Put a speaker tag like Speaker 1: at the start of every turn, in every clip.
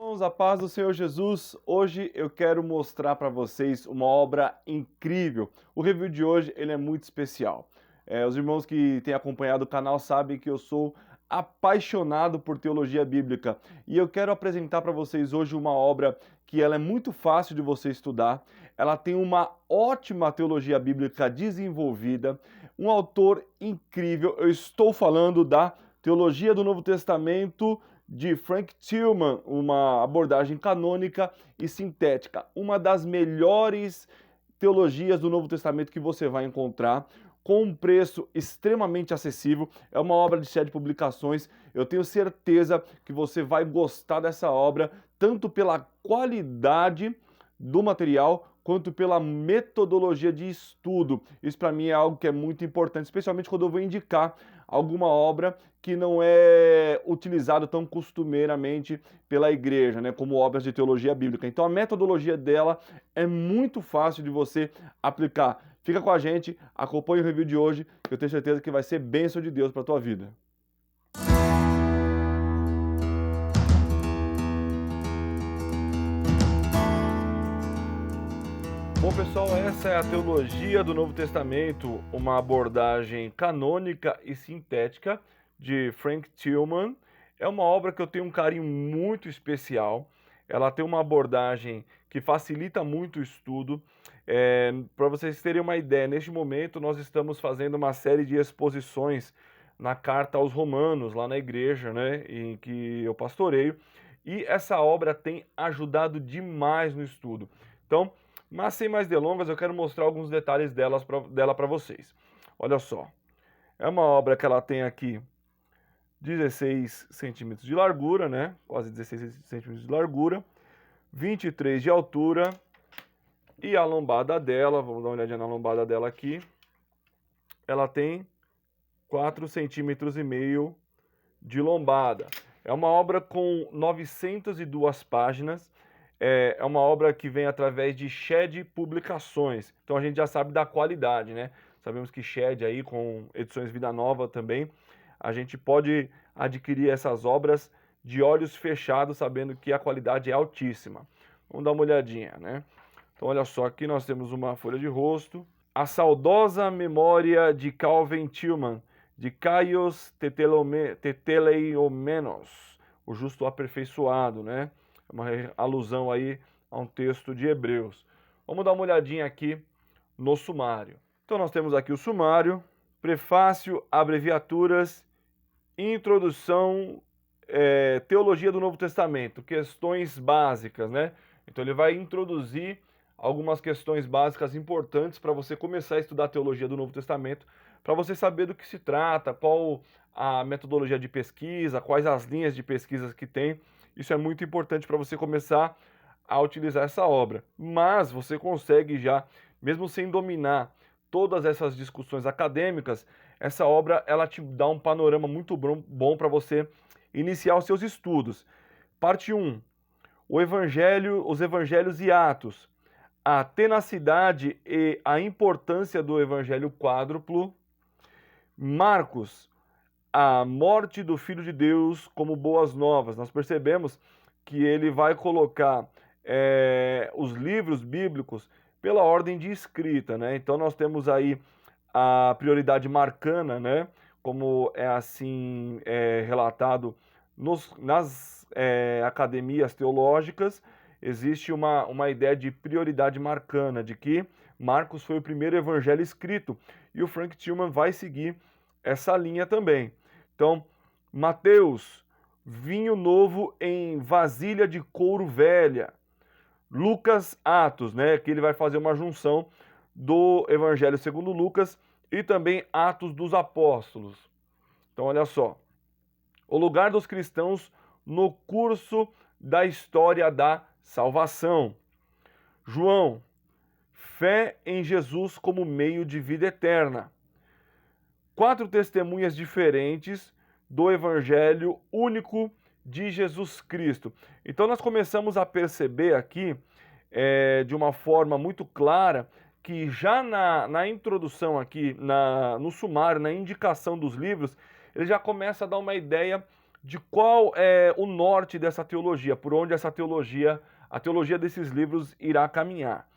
Speaker 1: Irmãos, a paz do Senhor Jesus. Hoje eu quero mostrar para vocês uma obra incrível. O review de hoje ele é muito especial. Os irmãos que têm acompanhado o canal sabem que eu sou apaixonado por teologia bíblica e eu quero apresentar para vocês hoje uma obra que ela é muito fácil de você estudar. Ela tem uma ótima teologia bíblica desenvolvida, um autor incrível. Eu estou falando da Teologia do Novo Testamento de Frank Tillman, uma abordagem canônica e sintética, uma das melhores teologias do Novo Testamento que você vai encontrar, com um preço extremamente acessível. É uma obra de 7 publicações. Eu tenho certeza que você vai gostar dessa obra, tanto pela qualidade do material, quanto pela metodologia de estudo. Isso para mim é algo que é muito importante, especialmente quando eu vou indicar alguma obra que não é utilizada tão costumeiramente pela igreja, né, como obras de teologia bíblica. Então a metodologia dela é muito fácil de você aplicar. Fica com a gente, acompanhe o review de hoje, que eu tenho certeza que vai ser bênção de Deus para a tua vida. Bom, pessoal, essa é a Teologia do Novo Testamento, uma abordagem canônica e sintética de Frank Tillman. É uma obra que eu tenho um carinho muito especial. Ela tem uma abordagem que facilita muito o estudo. Para vocês terem uma ideia, neste momento nós estamos fazendo uma série de exposições na Carta aos Romanos, lá na igreja, né, em que eu pastoreio. E essa obra tem ajudado demais no estudo. Então, mas sem mais delongas, eu quero mostrar alguns detalhes dela para vocês. Olha só, é uma obra que ela tem aqui 16 centímetros de largura, né? Quase 16 centímetros de largura, 23 de altura, e a lombada dela, vamos dar uma olhadinha na lombada dela aqui, ela tem 4,5 centímetros de lombada. É uma obra com 902 páginas. É uma obra que vem através de Shed Publicações. Então a gente já sabe da qualidade, né? Sabemos que Shed aí, com edições Vida Nova também, a gente pode adquirir essas obras de olhos fechados, sabendo que a qualidade é altíssima. Vamos dar uma olhadinha, né? Então olha só, aqui nós temos uma folha de rosto. A saudosa memória de Calvin Tillman, de Caius Teteleiomenos, o justo aperfeiçoado, né? Uma alusão aí a um texto de Hebreus. Vamos dar uma olhadinha aqui no sumário. Então nós temos aqui o sumário, prefácio, abreviaturas, introdução, teologia do Novo Testamento, questões básicas, né? Então ele vai introduzir algumas questões básicas importantes para você começar a estudar a teologia do Novo Testamento, para você saber do que se trata, qual a metodologia de pesquisa, quais as linhas de pesquisa que tem. Isso é muito importante para você começar a utilizar essa obra. Mas você consegue já, mesmo sem dominar todas essas discussões acadêmicas, essa obra ela te dá um panorama muito bom para você iniciar os seus estudos. Parte 1. Os evangelhos e Atos. A tenacidade e a importância do evangelho quádruplo. Marcos, a morte do Filho de Deus como boas novas. Nós percebemos que ele vai colocar os livros bíblicos pela ordem de escrita, né? Então nós temos aí a prioridade marcana, né? Como é assim relatado nas academias teológicas, existe uma ideia de prioridade marcana, de que Marcos foi o primeiro evangelho escrito, e o Frank Tillman vai seguir essa linha também. Então, Mateus, vinho novo em vasilha de couro velha. Lucas, Atos, né, que ele vai fazer uma junção do Evangelho segundo Lucas e também Atos dos Apóstolos. Então, olha só. O lugar dos cristãos no curso da história da salvação. João, fé em Jesus como meio de vida eterna. 4 testemunhas diferentes do Evangelho único de Jesus Cristo. Então nós começamos a perceber aqui, de uma forma muito clara, que já na introdução aqui, no sumário, na indicação dos livros, ele já começa a dar uma ideia de qual é o norte dessa teologia, por onde essa teologia, a teologia desses livros irá caminhar.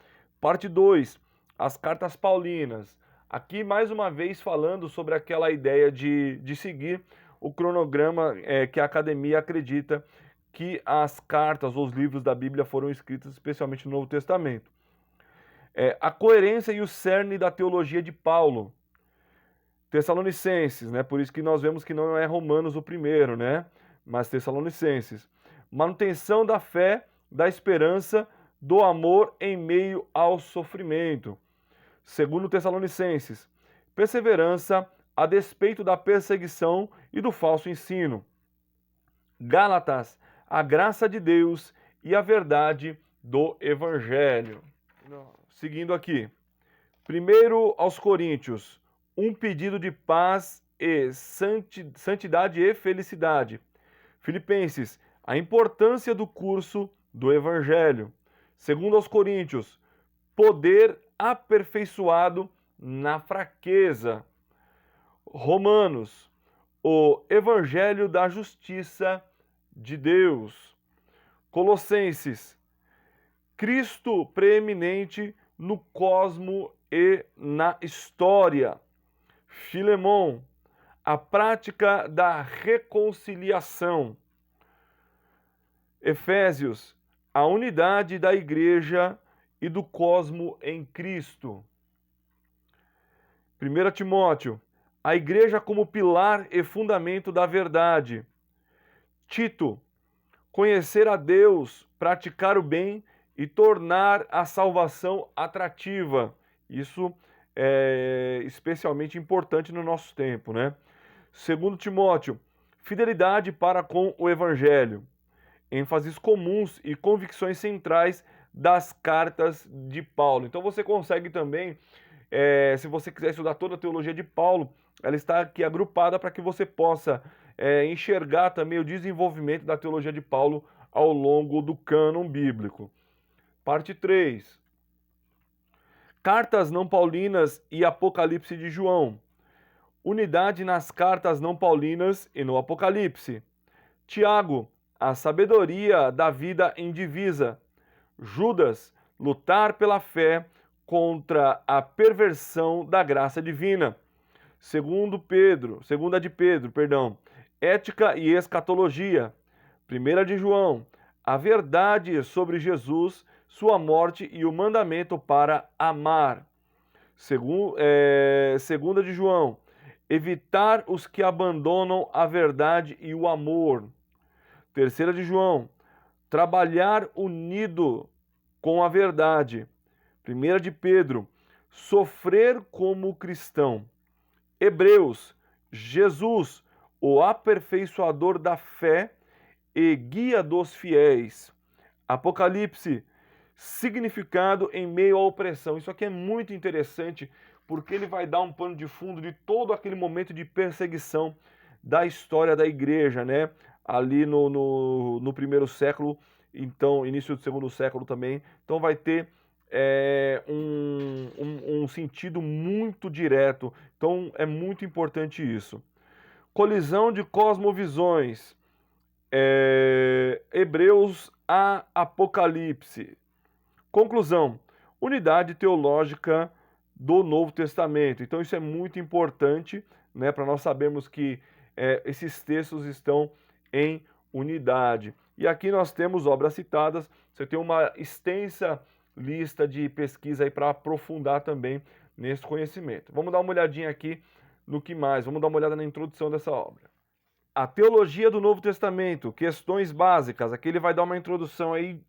Speaker 1: Parte 2, as cartas paulinas. Aqui, mais uma vez, falando sobre aquela ideia de seguir o cronograma que a academia acredita que as cartas ou os livros da Bíblia foram escritos, especialmente no Novo Testamento. A coerência e o cerne da teologia de Paulo. Tessalonicenses, né? Por isso que nós vemos que não é Romanos o primeiro, né? Mas Tessalonicenses. Manutenção da fé, da esperança, do amor em meio ao sofrimento. Segundo Tessalonicenses, perseverança a despeito da perseguição e do falso ensino. Gálatas, a graça de Deus e a verdade do Evangelho. Seguindo aqui. Primeiro aos Coríntios, um pedido de paz e santidade e felicidade. Filipenses, a importância do curso do Evangelho. Segundo aos Coríntios, poder aperfeiçoado na fraqueza. Romanos, o Evangelho da justiça de Deus. Colossenses, Cristo preeminente no cosmo e na história. Filemão, a prática da reconciliação. Efésios, a unidade da igreja e do cosmo em Cristo. 1 Timóteo, a igreja como pilar e fundamento da verdade. Tito, conhecer a Deus, praticar o bem e tornar a salvação atrativa. Isso é especialmente importante no nosso tempo, né? 2 Timóteo, fidelidade para com o Evangelho. ênfases comuns e convicções centrais das cartas de Paulo. Então você consegue também, se você quiser estudar toda a teologia de Paulo, ela está aqui agrupada para que você possa enxergar também o desenvolvimento da teologia de Paulo ao longo do cânon bíblico. Parte 3. Cartas não paulinas e Apocalipse de João. Unidade nas cartas não paulinas e no Apocalipse. Tiago, a sabedoria da vida indivisa. Judas, lutar pela fé contra a perversão da graça divina. Segunda de Pedro, ética e escatologia. 1 de João, a verdade sobre Jesus, sua morte e o mandamento para amar. Segunda de João, evitar os que abandonam a verdade e o amor. 3 de João, trabalhar unido com a verdade. 1 de Pedro, sofrer como cristão. Hebreus, Jesus, o aperfeiçoador da fé e guia dos fiéis. Apocalipse, significado em meio à opressão. Isso aqui é muito interessante porque ele vai dar um pano de fundo de todo aquele momento de perseguição da história da igreja, né? Ali no primeiro século, então início do segundo século também. Então vai ter um sentido muito direto. Então é muito importante isso. Colisão de cosmovisões. Hebreus a Apocalipse. Conclusão. Unidade teológica do Novo Testamento. Então isso é muito importante, né, para nós sabermos que esses textos estão em unidade. E aqui nós temos obras citadas, você tem uma extensa lista de pesquisa aí para aprofundar também nesse conhecimento. Vamos dar uma olhadinha aqui no que mais, vamos dar uma olhada na introdução dessa obra. A teologia do Novo Testamento, questões básicas, aqui ele vai dar uma introdução aí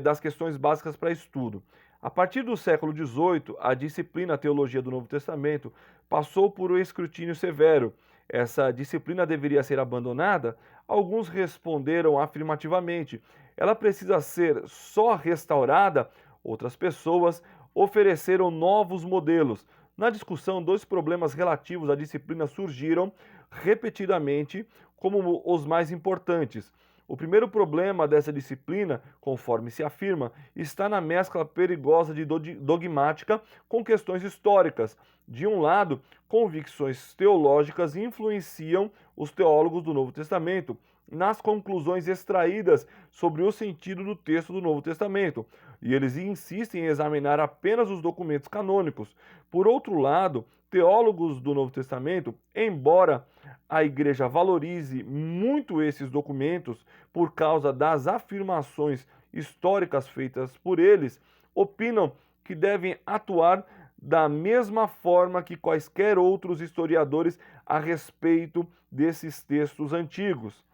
Speaker 1: das questões básicas para estudo. A partir do século XVIII, a disciplina Teologia do Novo Testamento passou por um escrutínio severo. Essa disciplina deveria ser abandonada? Alguns responderam afirmativamente. Ela precisa ser só restaurada? Outras pessoas ofereceram novos modelos. Na discussão, dois problemas relativos à disciplina surgiram repetidamente como os mais importantes. O primeiro problema dessa disciplina, conforme se afirma, está na mescla perigosa de dogmática com questões históricas. De um lado, convicções teológicas influenciam os teólogos do Novo Testamento, nas conclusões extraídas sobre o sentido do texto do Novo Testamento, e eles insistem em examinar apenas os documentos canônicos. Por outro lado, teólogos do Novo Testamento, embora a igreja valorize muito esses documentos por causa das afirmações históricas feitas por eles, opinam que devem atuar da mesma forma que quaisquer outros historiadores a respeito desses textos antigos.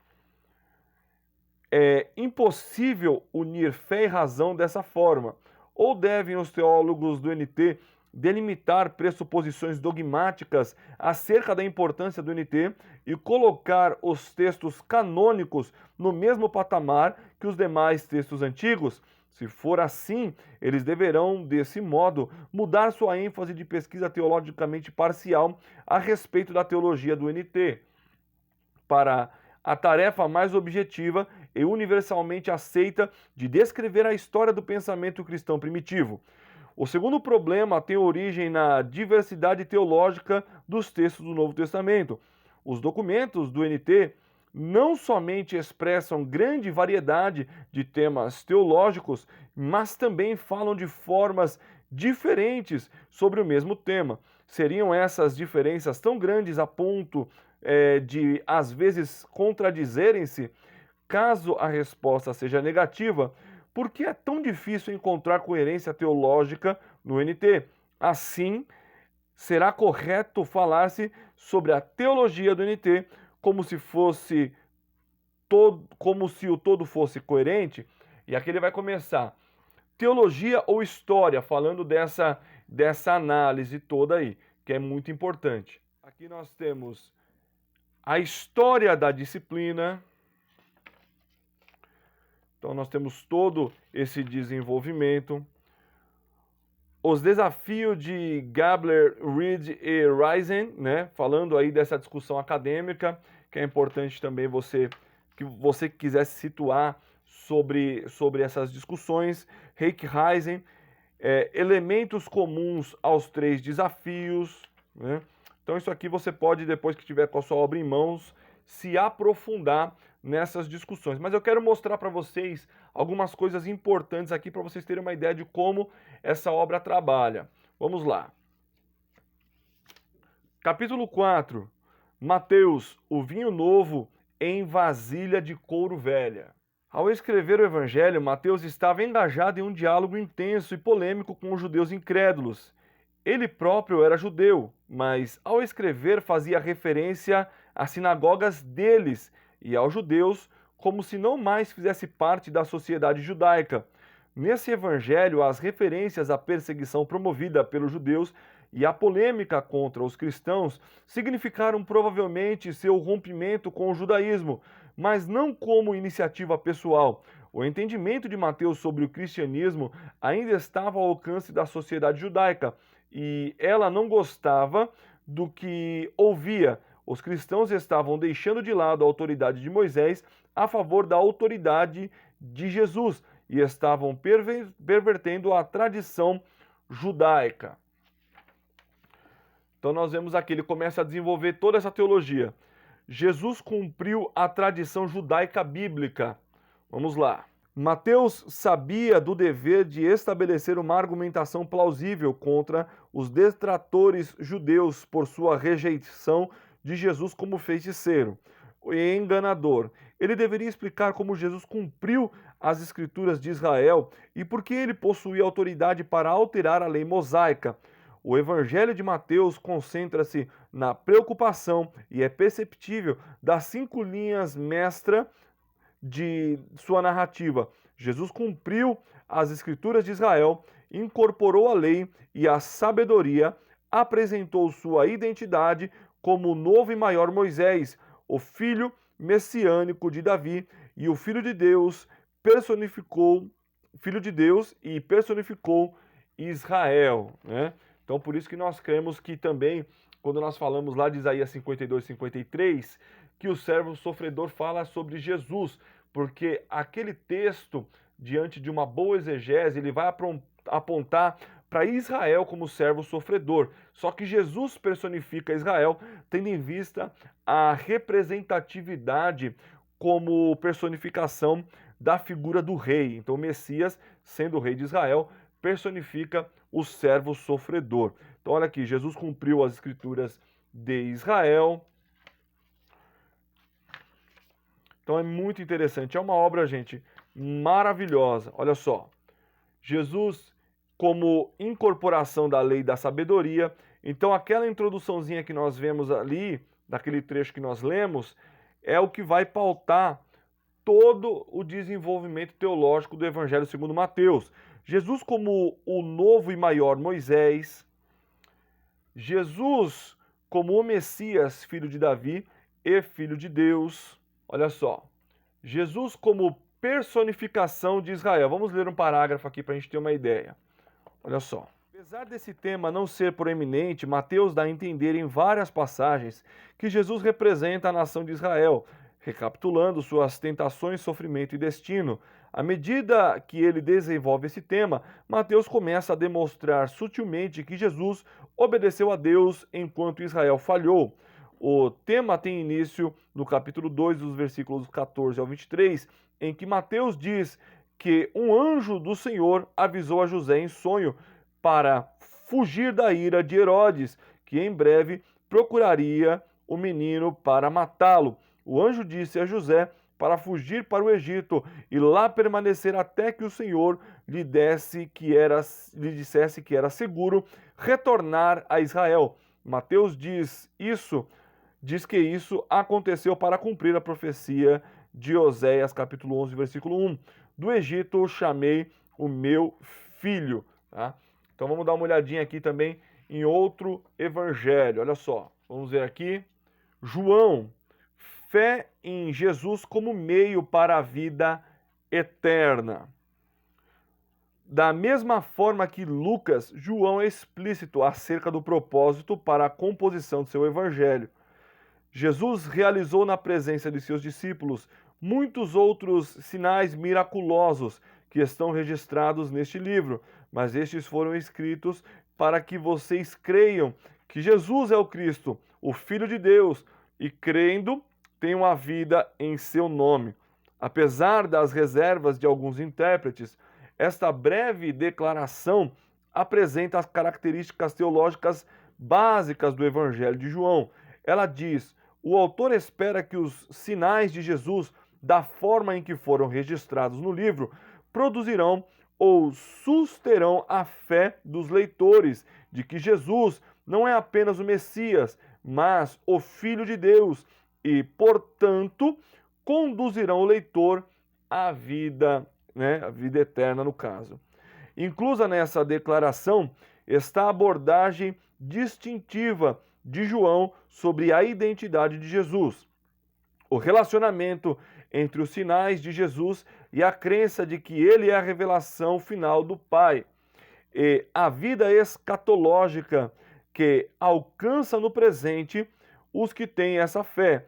Speaker 1: É impossível unir fé e razão dessa forma. Ou devem os teólogos do NT delimitar pressuposições dogmáticas acerca da importância do NT e colocar os textos canônicos no mesmo patamar que os demais textos antigos? Se for assim, eles deverão, desse modo, mudar sua ênfase de pesquisa teologicamente parcial a respeito da teologia do NT para a tarefa mais objetiva e universalmente aceita de descrever a história do pensamento cristão primitivo. O segundo problema tem origem na diversidade teológica dos textos do Novo Testamento. Os documentos do NT não somente expressam grande variedade de temas teológicos, mas também falam de formas diferentes sobre o mesmo tema. Seriam essas diferenças tão grandes a ponto de, às vezes, contradizerem-se? Caso a resposta seja negativa, por que é tão difícil encontrar coerência teológica no NT? Assim, será correto falar-se sobre a teologia do NT como se o todo fosse coerente? E aqui ele vai começar. Teologia ou história, falando dessa análise toda aí, que é muito importante. Aqui nós temos a história da disciplina. Então nós temos todo esse desenvolvimento. Os desafios de Gabler, Reed e Risen, né? Falando aí dessa discussão acadêmica, que é importante também que você quiser se situar sobre essas discussões. Heike Risen, elementos comuns aos 3 desafios, né? Então isso aqui você pode, depois que tiver com a sua obra em mãos, se aprofundar nessas discussões. Mas eu quero mostrar para vocês algumas coisas importantes aqui para vocês terem uma ideia de como essa obra trabalha. Vamos lá. Capítulo 4. Mateus, o vinho novo em vasilha de couro velha. Ao escrever o Evangelho, Mateus estava engajado em um diálogo intenso e polêmico com os judeus incrédulos. Ele próprio era judeu, mas ao escrever fazia referência às sinagogas deles e aos judeus como se não mais fizesse parte da sociedade judaica. Nesse evangelho, as referências à perseguição promovida pelos judeus e à polêmica contra os cristãos significaram provavelmente seu rompimento com o judaísmo, mas não como iniciativa pessoal. O entendimento de Mateus sobre o cristianismo ainda estava ao alcance da sociedade judaica, e ela não gostava do que ouvia. Os cristãos estavam deixando de lado a autoridade de Moisés a favor da autoridade de Jesus e estavam pervertendo a tradição judaica. Então nós vemos aqui, ele começa a desenvolver toda essa teologia. Jesus cumpriu a tradição judaica bíblica. Vamos lá. Mateus sabia do dever de estabelecer uma argumentação plausível contra os detratores judeus por sua rejeição de Jesus como feiticeiro e enganador. Ele deveria explicar como Jesus cumpriu as escrituras de Israel e por que ele possuía autoridade para alterar a lei mosaica. O Evangelho de Mateus concentra-se na preocupação, e é perceptível, das 5 linhas mestra de sua narrativa. Jesus cumpriu as escrituras de Israel, incorporou a lei e a sabedoria, apresentou sua identidade como o novo e maior Moisés, o filho messiânico de Davi e o filho de Deus, e personificou Israel, né? Então por isso que nós cremos que também, quando nós falamos lá de Isaías 52, 53, que o servo sofredor fala sobre Jesus, porque aquele texto, diante de uma boa exegese, ele vai apontar para Israel como servo sofredor. Só que Jesus personifica Israel, tendo em vista a representatividade como personificação da figura do rei. Então, o Messias, sendo o rei de Israel, personifica o servo sofredor. Então, olha aqui, Jesus cumpriu as escrituras de Israel. Então, é muito interessante. É uma obra, gente, maravilhosa. Olha só. Jesus, como incorporação da lei da sabedoria. Então, aquela introduçãozinha que nós vemos ali, daquele trecho que nós lemos, é o que vai pautar todo o desenvolvimento teológico do Evangelho segundo Mateus. Jesus como o novo e maior Moisés, Jesus como o Messias, filho de Davi e filho de Deus. Olha só, Jesus como personificação de Israel. Vamos ler um parágrafo aqui para a gente ter uma ideia. Olha só. Apesar desse tema não ser proeminente, Mateus dá a entender em várias passagens que Jesus representa a nação de Israel, recapitulando suas tentações, sofrimento e destino. À medida que ele desenvolve esse tema, Mateus começa a demonstrar sutilmente que Jesus obedeceu a Deus enquanto Israel falhou. O tema tem início no capítulo 2, dos versículos 14 ao 23, em que Mateus diz que um anjo do Senhor avisou a José em sonho para fugir da ira de Herodes, que em breve procuraria o menino para matá-lo. O anjo disse a José para fugir para o Egito e lá permanecer até que o Senhor lhe dissesse que era seguro retornar a Israel. Mateus diz que isso aconteceu para cumprir a profecia de Oséias, capítulo 11, versículo 1. Do Egito chamei o meu filho. Tá? Então vamos dar uma olhadinha aqui também em outro evangelho. Olha só, vamos ver aqui. João, fé em Jesus como meio para a vida eterna. Da mesma forma que Lucas, João é explícito acerca do propósito para a composição de seu evangelho. Jesus realizou na presença de seus discípulos muitos outros sinais miraculosos que estão registrados neste livro, mas estes foram escritos para que vocês creiam que Jesus é o Cristo, o Filho de Deus, e crendo, tenham a vida em seu nome. Apesar das reservas de alguns intérpretes, esta breve declaração apresenta as características teológicas básicas do Evangelho de João. Ela diz: o autor espera que os sinais de Jesus, da forma em que foram registrados no livro, produzirão ou susterão a fé dos leitores de que Jesus não é apenas o Messias, mas o Filho de Deus e, portanto, conduzirão o leitor à vida, a vida eterna no caso. Inclusa nessa declaração está a abordagem distintiva de João sobre a identidade de Jesus. O relacionamento entre os sinais de Jesus e a crença de que ele é a revelação final do Pai. E a vida escatológica que alcança no presente os que têm essa fé.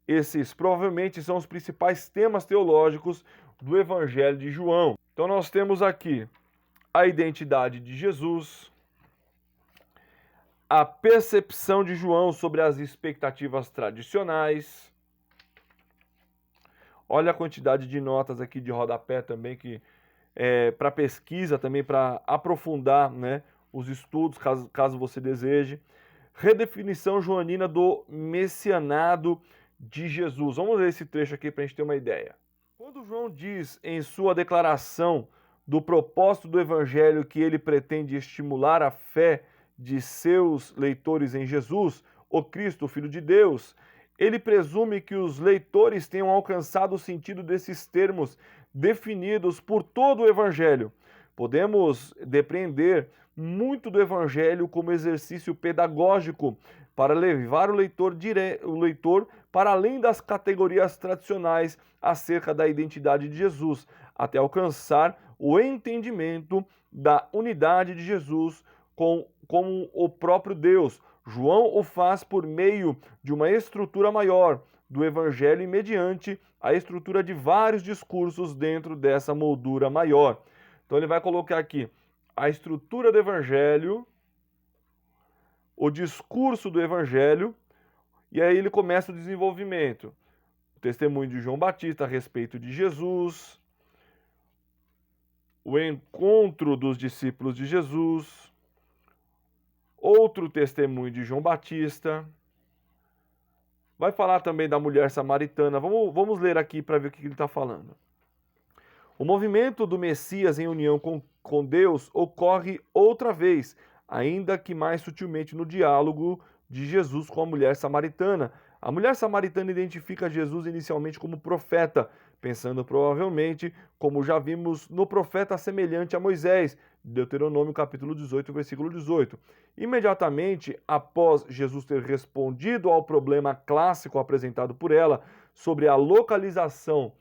Speaker 1: Esses provavelmente são os principais temas teológicos do Evangelho de João. Então nós temos aqui a identidade de Jesus, a percepção de João sobre as expectativas tradicionais. Olha a quantidade de notas aqui de rodapé também, que para pesquisa também, para aprofundar os estudos, caso você deseje. Redefinição joanina do messianado de Jesus. Vamos ler esse trecho aqui para a gente ter uma ideia. Quando João diz em sua declaração do propósito do evangelho que ele pretende estimular a fé de seus leitores em Jesus, o Cristo, o Filho de Deus, ele presume que os leitores tenham alcançado o sentido desses termos definidos por todo o evangelho. Podemos depreender muito do evangelho como exercício pedagógico para levar o leitor para além das categorias tradicionais acerca da identidade de Jesus, até alcançar o entendimento da unidade de Jesus como o próprio Deus. João o faz por meio de uma estrutura maior do evangelho e mediante a estrutura de vários discursos dentro dessa moldura maior. Então ele vai colocar aqui a estrutura do evangelho, o discurso do evangelho, e aí ele começa o desenvolvimento. testemunho de João Batista a respeito de Jesus, o encontro dos discípulos de Jesus, outro testemunho de João Batista. Vai falar também da mulher samaritana. Vamos ler aqui para ver o que ele está falando. O movimento do Messias em união com Deus ocorre outra vez, ainda que mais sutilmente no diálogo de Jesus com a mulher samaritana. A mulher samaritana identifica Jesus inicialmente como profeta, pensando provavelmente, como já vimos, no profeta semelhante a Moisés, Deuteronômio capítulo 18, versículo 18. Imediatamente após Jesus ter respondido ao problema clássico apresentado por ela sobre a localização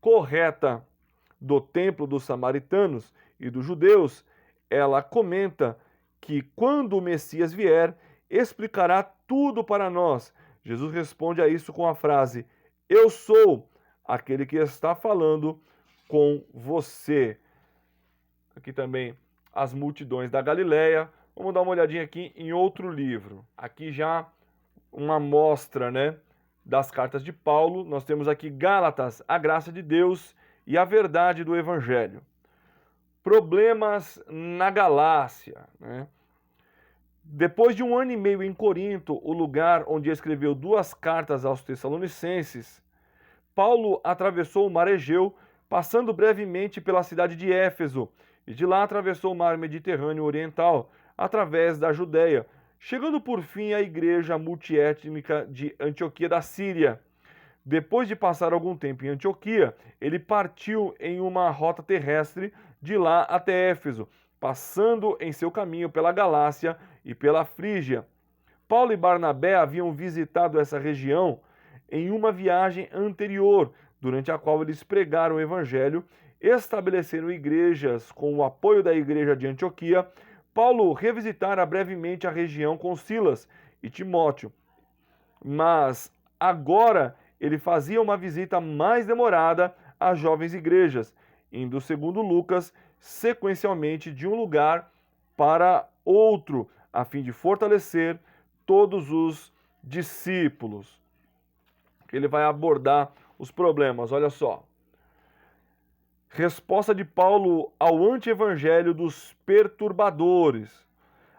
Speaker 1: correta do templo dos samaritanos e dos judeus, ela comenta que quando o Messias vier, explicará tudo para nós. Jesus responde a isso com a frase: eu sou aquele que está falando com você. Aqui também as multidões da Galileia. Vamos dar uma olhadinha aqui em outro livro. Aqui já uma amostra, né, das cartas de Paulo. Nós temos aqui Gálatas, a graça de Deus e a verdade do Evangelho. Problemas na Galácia, né? Depois de 1 ano e meio em Corinto, o lugar onde escreveu 2 cartas aos Tessalonicenses, Paulo atravessou o mar Egeu, passando brevemente pela cidade de Éfeso, e de lá atravessou o mar Mediterrâneo Oriental, através da Judéia, chegando por fim à igreja multiétnica de Antioquia da Síria. Depois de passar algum tempo em Antioquia, ele partiu em uma rota terrestre de lá até Éfeso, passando em seu caminho pela Galácia e pela Frígia. Paulo e Barnabé haviam visitado essa região em uma viagem anterior, durante a qual eles pregaram o evangelho, estabeleceram igrejas com o apoio da igreja de Antioquia. Paulo revisitara brevemente a região com Silas e Timóteo, mas agora ele fazia uma visita mais demorada às jovens igrejas, indo, segundo Lucas, sequencialmente de um lugar para outro, a fim de fortalecer todos os discípulos. Ele vai abordar os problemas, olha só. Resposta de Paulo ao anti-evangelho dos perturbadores.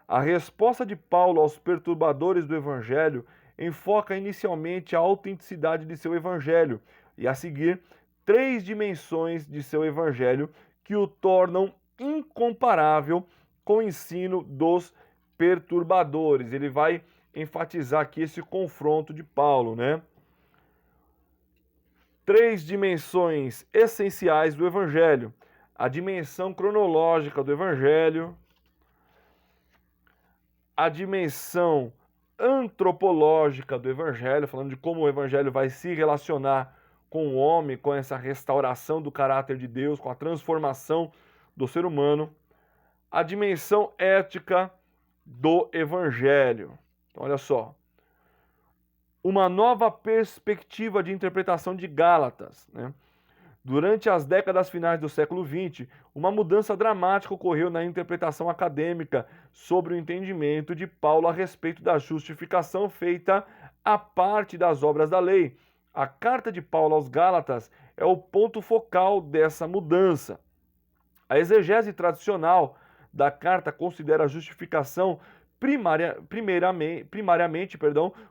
Speaker 1: A resposta de Paulo aos perturbadores do evangelho enfoca inicialmente a autenticidade de seu evangelho e, a seguir, 3 dimensões de seu evangelho que o tornam incomparável com o ensino dos perturbadores. Ele vai enfatizar aqui esse confronto de Paulo, né? 3 dimensões essenciais do evangelho: a dimensão cronológica do evangelho, a dimensão antropológica do evangelho, falando de como o evangelho vai se relacionar com o homem, com essa restauração do caráter de Deus, com a transformação do ser humano, a dimensão ética do evangelho. Então, olha só. Uma nova perspectiva de interpretação de Gálatas, né? Durante as décadas finais do século XX, uma mudança dramática ocorreu na interpretação acadêmica sobre o entendimento de Paulo a respeito da justificação feita à parte das obras da lei. A carta de Paulo aos Gálatas é o ponto focal dessa mudança. A exegese tradicional da carta considera a justificação primariamente,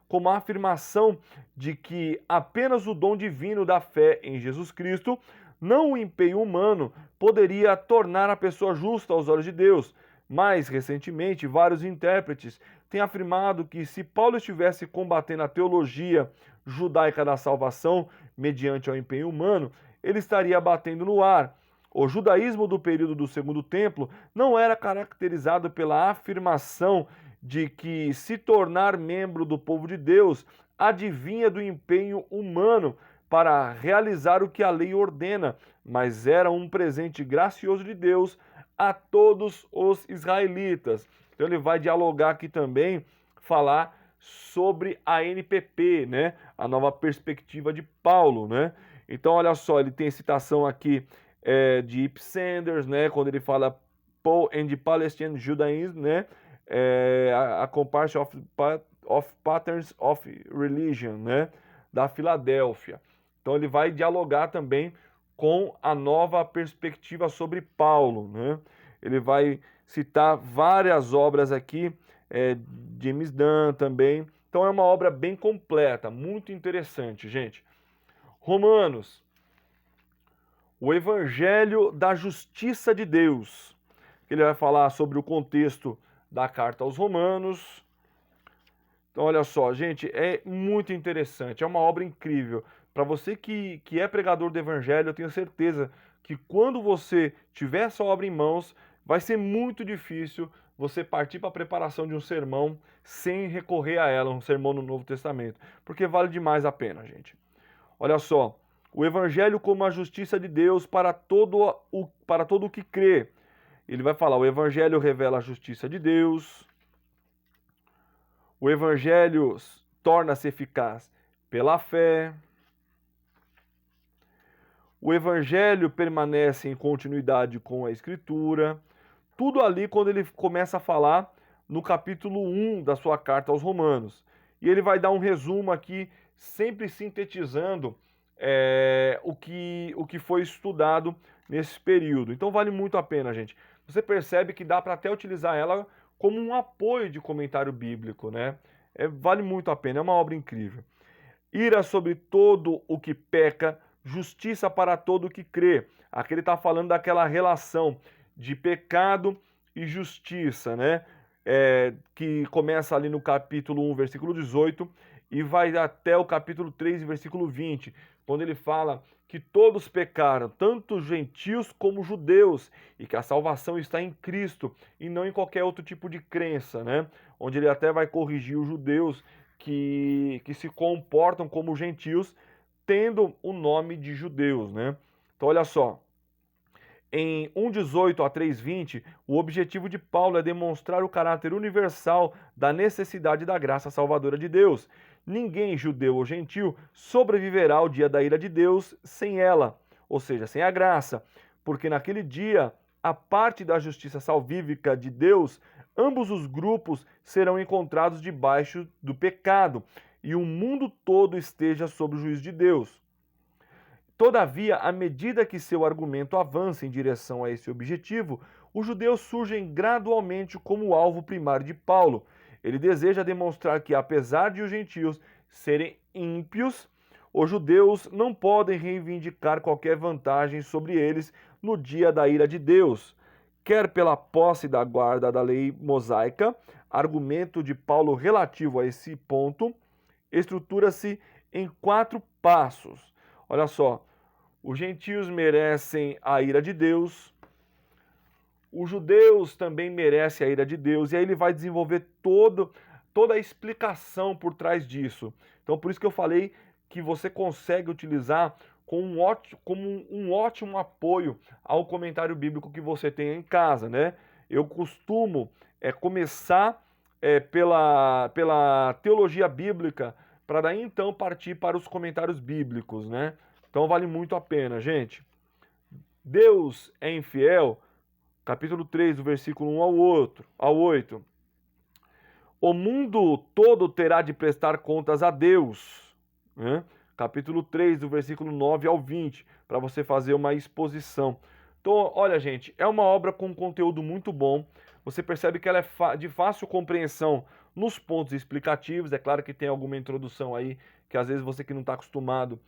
Speaker 1: como a afirmação de que apenas o dom divino da fé em Jesus Cristo, não o empenho humano, poderia tornar a pessoa justa aos olhos de Deus. Mais recentemente, vários intérpretes têm afirmado que se Paulo estivesse combatendo a teologia judaica da salvação mediante o empenho humano, ele estaria batendo no ar. O judaísmo do período do Segundo Templo não era caracterizado pela afirmação de que se tornar membro do povo de Deus advinha do empenho humano para realizar o que a lei ordena, mas era um presente gracioso de Deus a todos os israelitas. Então ele vai dialogar aqui também, falar sobre a NPP, né? A nova perspectiva de Paulo, né? Então olha só, ele tem citação aqui de Ip Sanders, né, quando ele fala Paul and the Palestinian Judaism, né, a Comparison of Patterns of Religion, né, da Filadélfia. Então ele vai dialogar também com a nova perspectiva sobre Paulo, né? Ele vai citar várias obras aqui, James Dunn também. Então é uma obra bem completa, muito interessante, gente. Romanos, o Evangelho da Justiça de Deus. Ele vai falar sobre o contexto da carta aos Romanos. Então, olha só, gente, é muito interessante, é uma obra incrível. Para você que é pregador do Evangelho, eu tenho certeza que quando você tiver essa obra em mãos, vai ser muito difícil você partir para a preparação de um sermão sem recorrer a ela, um sermão no Novo Testamento, porque vale demais a pena, gente. Olha só, o Evangelho como a justiça de Deus para todo o que crê. Ele vai falar, o Evangelho revela a justiça de Deus, o Evangelho torna-se eficaz pela fé, o Evangelho permanece em continuidade com a Escritura, tudo ali quando ele começa a falar no capítulo 1 da sua carta aos Romanos. E ele vai dar um resumo aqui, sempre sintetizando o que foi estudado nesse período. Então vale muito a pena, gente. Você percebe que dá para até utilizar ela como um apoio de comentário bíblico, né? Vale muito a pena, é uma obra incrível. Ira sobre todo o que peca, justiça para todo o que crê. Aqui ele está falando daquela relação de pecado e justiça, né? Que começa ali no capítulo 1, versículo 18, e vai até o capítulo 3, versículo 20, quando ele fala que todos pecaram, tanto gentios como judeus, e que a salvação está em Cristo e não em qualquer outro tipo de crença, né? Onde ele até vai corrigir os judeus que se comportam como gentios, tendo o nome de judeus, né? Então olha só, em 1,18 a 3,20, o objetivo de Paulo é demonstrar o caráter universal da necessidade da graça salvadora de Deus. Ninguém, judeu ou gentil, sobreviverá ao dia da ira de Deus sem ela, ou seja, sem a graça, porque naquele dia, a parte da justiça salvífica de Deus, ambos os grupos serão encontrados debaixo do pecado, e o mundo todo esteja sob o juízo de Deus. Todavia, à medida que seu argumento avança em direção a esse objetivo, os judeus surgem gradualmente como alvo primário de Paulo. Ele deseja demonstrar que, apesar de os gentios serem ímpios, os judeus não podem reivindicar qualquer vantagem sobre eles no dia da ira de Deus. Quer pela posse da guarda da lei mosaica, argumento de Paulo relativo a esse ponto, estrutura-se em 4 passos. Olha só, os gentios merecem a ira de Deus, os judeus também merecem a ira de Deus, e aí ele vai desenvolver toda a explicação por trás disso. Então, por isso que eu falei que você consegue utilizar como um ótimo apoio ao comentário bíblico que você tem em casa, né? Eu costumo começar pela teologia bíblica, para daí então partir para os comentários bíblicos, né? Então vale muito a pena, gente. Deus é infiel, capítulo 3, do versículo 1 ao 8. O mundo todo terá de prestar contas a Deus, né? Capítulo 3, do versículo 9 ao 20, para você fazer uma exposição. Então, olha, gente, é uma obra com conteúdo muito bom. Você percebe que ela é de fácil compreensão nos pontos explicativos. É claro que tem alguma introdução aí, que às vezes você que não está acostumado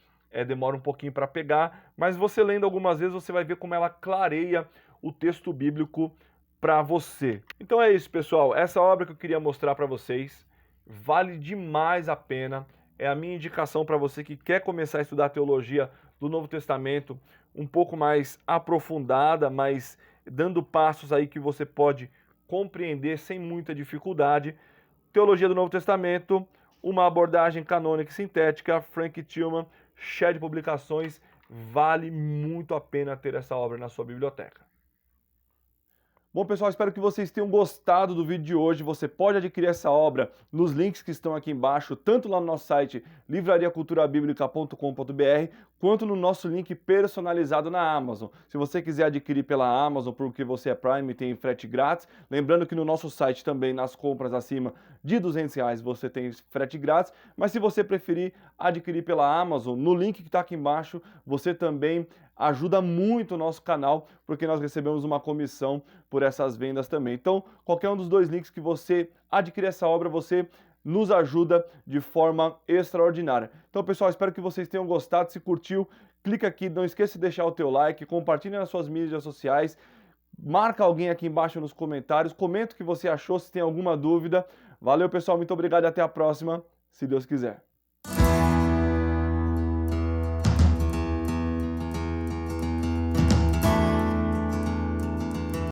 Speaker 1: demora um pouquinho para pegar, mas você lendo algumas vezes você vai ver como ela clareia o texto bíblico para você. Então é isso, pessoal. Essa obra que eu queria mostrar para vocês vale demais a pena. É a minha indicação para você que quer começar a estudar a teologia do Novo Testamento um pouco mais aprofundada, mas dando passos aí que você pode compreender sem muita dificuldade. Teologia do Novo Testamento, uma abordagem canônica e sintética, Frank Tillman, Shed Publicações. Vale muito a pena ter essa obra na sua biblioteca. Bom, pessoal, espero que vocês tenham gostado do vídeo de hoje. Você pode adquirir essa obra nos links que estão aqui embaixo, tanto lá no nosso site livrariaculturabiblica.com.br, quanto no nosso link personalizado na Amazon. Se você quiser adquirir pela Amazon, porque você é Prime, tem frete grátis. Lembrando que no nosso site também, nas compras acima de R$ 200, você tem frete grátis. Mas se você preferir adquirir pela Amazon, no link que está aqui embaixo, você também ajuda muito o nosso canal, porque nós recebemos uma comissão por essas vendas também. Então, qualquer um dos dois links que você adquirir essa obra, você nos ajuda de forma extraordinária. Então, pessoal, espero que vocês tenham gostado. Se curtiu, clica aqui, não esqueça de deixar o teu like, compartilhe nas suas mídias sociais, marca alguém aqui embaixo nos comentários, comenta o que você achou, se tem alguma dúvida. Valeu, pessoal, muito obrigado e até a próxima, se Deus quiser.